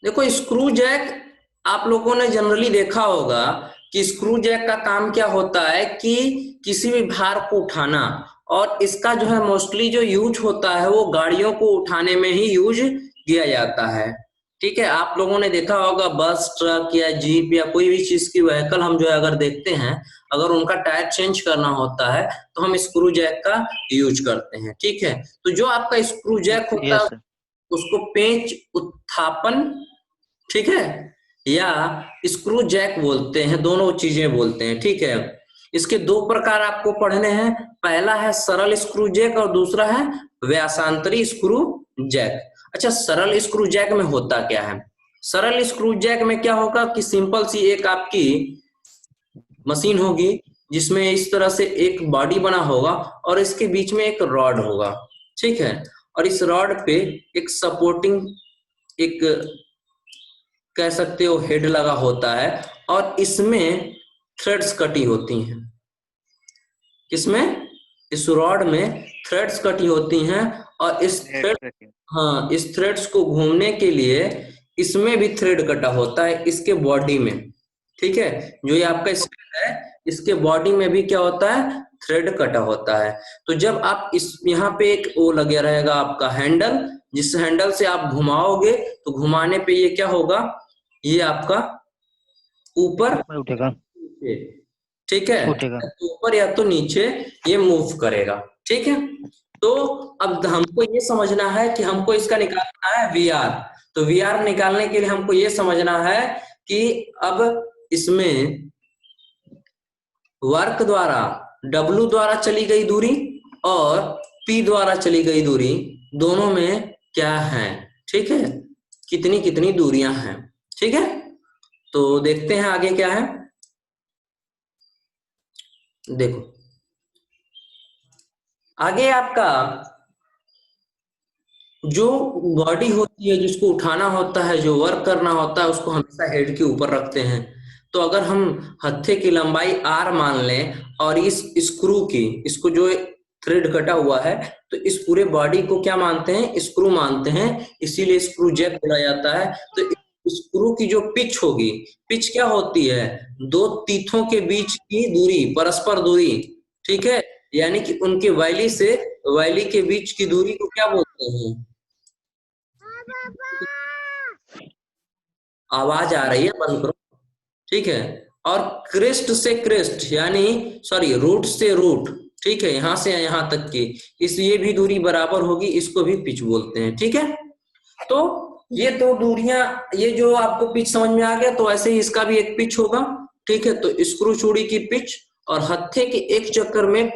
देखो screw Jack आप लोगों ने जनरली देखा होगा कि स्क्रू जैक का काम क्या होता है कि किसी भी भार को उठाना। और इसका जो है मोस्टली जो यूज होता है वो गाड़ियों को उठाने में ही यूज किया जाता है। ठीक है, आप लोगों ने देखा होगा बस ट्रक या जीप या कोई भी चीज की व्हीकल हम जो है अगर देखते हैं, अगर उनका टायर चेंज करना होता है तो हम स्क्रू जैक का यूज करते हैं। ठीक है, तो जो आपका स्क्रू जैक होता है यस सर। उसको पेंच उत्थापन, ठीक है, या स्क्रू जैक बोलते हैं, दोनों चीजें बोलते हैं। ठीक है, इसके दो प्रकार आपको पढ़ने हैं। पहला है सरल स्क्रू जैक और दूसरा है व्यासांतरी स्क्रू जैक। अच्छा, सरल स्क्रू जैक में होता क्या है? सरल स्क्रू जैक में क्या होगा कि सिंपल सी एक आपकी मशीन होगी जिसमें इस तरह से एक बॉडी बना होगा और इसके बीच में एक रॉड होगा। ठीक है, और इस रॉड पे एक सपोर्टिंग, एक कह सकते हो हेड लगा होता है और इसमें थ्रेड्स कटी होती हैं। किसमें? इस रॉड में थ्रेड्स कटी होती हैं और इस नेट थ्रेड, कटिंग। हाँ, इस थ्रेड्स को घूमने के लिए इसमें भी थ्रेड कटा होता है इसके बॉडी में। ठीक है, जो ये आपका स्क्रू है इसके बॉडी में भी क्या होता है? थ्रेड कटा होता है। तो जब आप इस यहाँ पे एक वो लगे रहेगा आपका हैंडल, जिस हैंडल से आप घुमाओगे तो घुमाने पे ये क्या होगा, ये आपका ऊपर ऊपर उठेगा। नीचे, ठीक है, उठेगा। या तो ऊपर या तो नीचे ये मूव करेगा। ठीक है, तो अब हमको ये समझना है कि हमको इसका निकालना है वीआर। तो वीआर निकालने के लिए हमको ये समझना है कि अब इसमें वर्क द्वारा, डब्लू द्वारा चली गई दूरी और पी द्वारा चली गई दूरी दोनों में क्या है। ठीक है, कितनी कितनी दूरियां हैं। ठीक है, तो देखते हैं आगे क्या है। देखो आगे आपका जो बॉडी होती है जिसको उठाना होता है, जो वर्क करना होता है, उसको हमेशा हेड के ऊपर रखते हैं। तो अगर हम हत्थे की लंबाई आर मान लें और इस स्क्रू की, इसको जो थ्रेड कटा हुआ है, तो इस पूरे बॉडी को क्या मानते हैं? स्क्रू मानते हैं, इसीलिए स्क्रू जैक बोला जाता है। तो स्क्रू की जो पिच होगी, पिच क्या होती है? दो तीथों के बीच की दूरी, परस्पर दूरी। ठीक है, यानी कि उनके वैली से वैली के बीच की दूरी को क्या बोलते हैं? आवाज आ रही है, बंद करो। ठीक है, और क्रेस्ट से क्रेस्ट यानी, सॉरी, रूट से रूट, ठीक है, यहां से यहां तक की इस ये भी दूरी बराबर होगी, इसको भी पिच बोलते हैं। ठीक है, तो ये दो दूरियां, ये जो आपको पिच समझ में आ गया, तो ऐसे ही इसका भी एक पिच होगा। ठीक है, तो स्क्रू चूड़ी की पिच और हत्थे के एक चक्कर में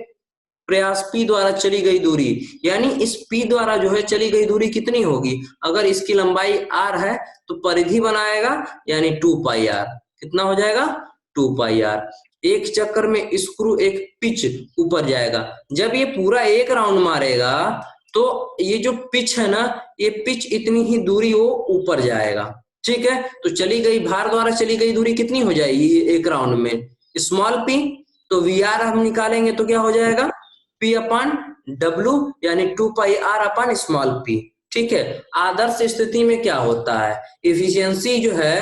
प्रयास पी द्वारा चली गई दूरी, यानी इस पी द्वारा जो है चली गई दूरी कितनी होगी? अगर इसकी लंबाई आर है तो परिधि बनाएगा, यानी 2 पाई आर। कितना हो जाएगा? 2 पाई आर। एक चक्कर में स्क्रू एक पिच ऊपर जाएगा। जब ये पूरा एक राउंड मारेगा तो ये जो पिच है ना, ये पिच इतनी ही दूरी वो ऊपर जाएगा। ठीक है, तो चली गई भार द्वारा चली गई दूरी कितनी हो जाएगी एक राउंड में? Small P. तो वी आर हम निकालेंगे तो क्या हो जाएगा? पी अपन डब्ल्यू, यानी 2 पाई आर अपन स्मॉल पी। ठीक है, आदर्श स्थिति में क्या होता है? इफिशियंसी जो है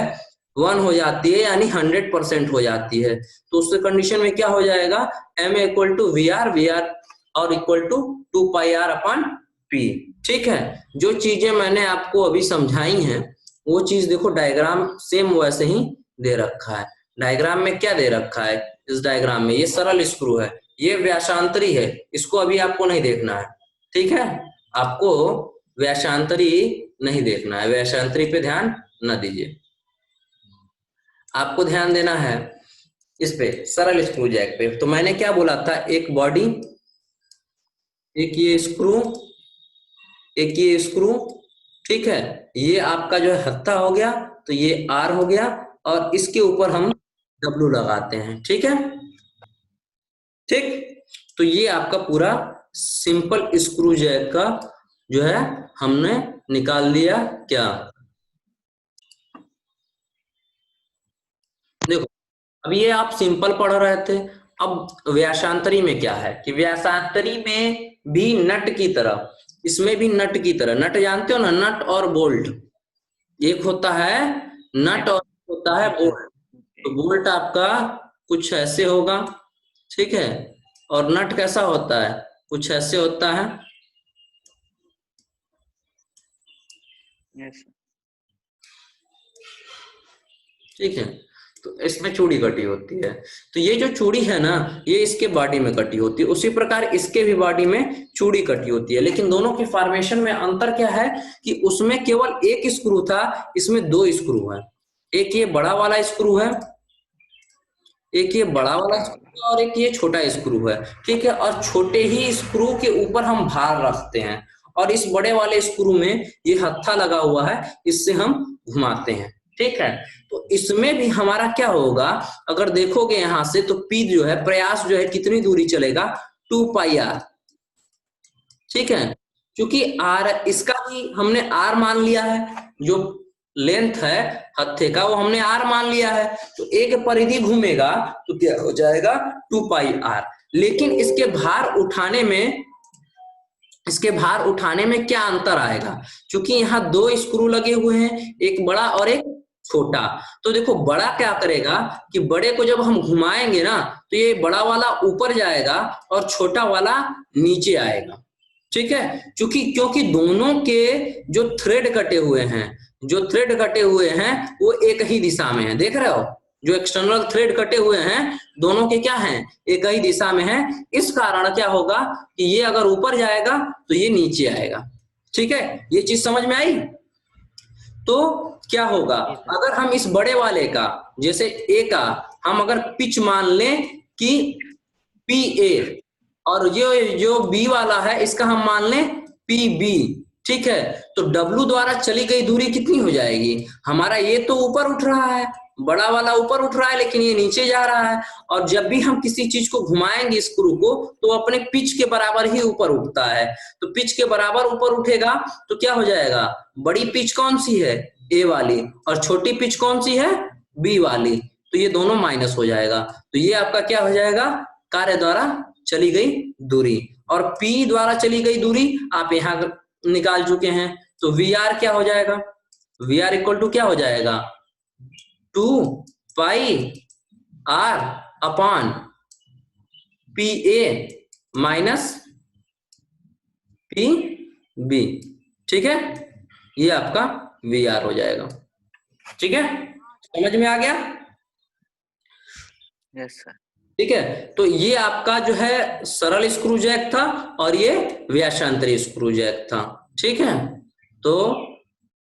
1 हो जाती है, यानी 100% हो जाती है। तो उस कंडीशन में क्या हो जाएगा? M equal to V R और equal to 2 pi R upon P. ठीक है, जो चीजें मैंने आपको अभी समझाई हैं वो चीज देखो, डायग्राम सेम वैसे ही दे रखा है। डायग्राम में क्या दे रखा है? इस डायग्राम में ये सरल स्क्रू है, ये व्यासांतरी है, इसको अभी आपको नहीं देखना है। ठीक है, आपको व्यासांतरी नहीं देखना है, व्यासांतरी पे ध्यान न दीजिए। आपको ध्यान देना है इस पे, सरल स्क्रू जैक पे। तो मैंने क्या बोला था? एक बॉडी, एक ये स्क्रू, एक ये स्क्रू। ठीक है, ये आपका जो है हत्था हो गया, तो ये आर हो गया और इसके ऊपर हम डब्लू लगाते हैं। ठीक है, ठीक, तो ये आपका पूरा सिंपल स्क्रू जैक का जो है हमने निकाल लिया। क्या? देखो, अब ये आप सिंपल पढ़ रहे थे। अब व्यासांतरी में क्या है कि व्यासांतरी में भी नट की तरह, इसमें भी नट की तरह, नट जानते हो ना, नट और बोल्ट। एक होता है नट और होता है अच्छा। बोल्ट। तो बोल्ट आपका कुछ ऐसे होगा, ठीक है, और नट कैसा होता है, कुछ ऐसे होता है। यस। ठीक है, तो इसमें चूड़ी कटी होती है। तो ये जो चूड़ी है ना, ये इसके बॉडी में कटी होती है, उसी प्रकार इसके भी बॉडी में चूड़ी कटी होती है। लेकिन दोनों के फॉर्मेशन में अंतर क्या है कि उसमें केवल एक स्क्रू था, इसमें दो स्क्रू है। एक ये बड़ा वाला स्क्रू है, एक ये बड़ा वाला बड़ा वाला। स्क्रू है और एक ये छोटा स्क्रू है। ठीक है, और छोटे ही स्क्रू के ऊपर हम भार रखते हैं, और इस बड़े वाले स्क्रू में ये हत्था लगा हुआ है, इससे हम घुमाते हैं। ठीक है, तो इसमें भी हमारा क्या होगा, अगर देखोगे यहां से तो पी जो है, प्रयास जो है कितनी दूरी चलेगा, 2 पाई आर। ठीक है, क्योंकि आर इसका भी हमने आर मान लिया है, जो लेंथ है हत्थे का वो हमने आर मान लिया है। तो एक परिधि घूमेगा तो क्या हो जाएगा, 2 पाई आर। लेकिन इसके भार उठाने में क्या अंतर आएगा, क्योंकि यहाँ दो स्क्रू लगे हुए हैं, एक बड़ा और एक छोटा। तो देखो बड़ा क्या करेगा कि बड़े को जब हम घुमाएंगे ना, तो ये बड़ा वाला ऊपर जाएगा और छोटा वाला नीचे आएगा। ठीक है, क्योंकि क्योंकि दोनों के जो थ्रेड कटे हुए हैं, वो एक ही दिशा में है, देख रहे हो, जो एक्सटर्नल थ्रेड कटे हुए हैं दोनों के क्या हैं, एक ही दिशा में है। इस कारण क्या होगा कि ये अगर ऊपर जाएगा तो ये नीचे आएगा। ठीक है, ये चीज समझ में आई। तो क्या होगा, जी सर। अगर हम इस बड़े वाले का, जैसे ए का, हम अगर पिच मान लें कि पी ए, और ये जो बी वाला है इसका हम मान लें पी बी। ठीक है, तो डब्लू द्वारा चली गई दूरी कितनी हो जाएगी, हमारा ये तो ऊपर उठ रहा है, बड़ा वाला ऊपर उठ रहा है, लेकिन ये नीचे जा रहा है। और जब भी हम किसी चीज को घुमाएंगे स्क्रू को, तो अपने पिच के बराबर ही ऊपर उठता है। तो पिच के बराबर ऊपर उठेगा तो क्या हो जाएगा, बड़ी पिच कौन सी है, ए वाली, और छोटी पिच कौन सी है, बी वाली। तो ये दोनों माइनस हो जाएगा। तो ये आपका क्या हो जाएगा, कार्य द्वारा चली गई दूरी। और पी द्वारा चली गई दूरी आप यहां निकाल चुके हैं। तो वी आर क्या हो जाएगा, वी आर इक्वल टू क्या हो जाएगा, 2 pi R upon P A minus P B. ठीक है, ये आपका वी आर हो जाएगा। ठीक है, समझ में आ गया। Yes sir. ठीक है, तो ये आपका जो है सरल स्क्रू जैक था, और ये व्यासांतरी स्क्रू जैक था। ठीक है, तो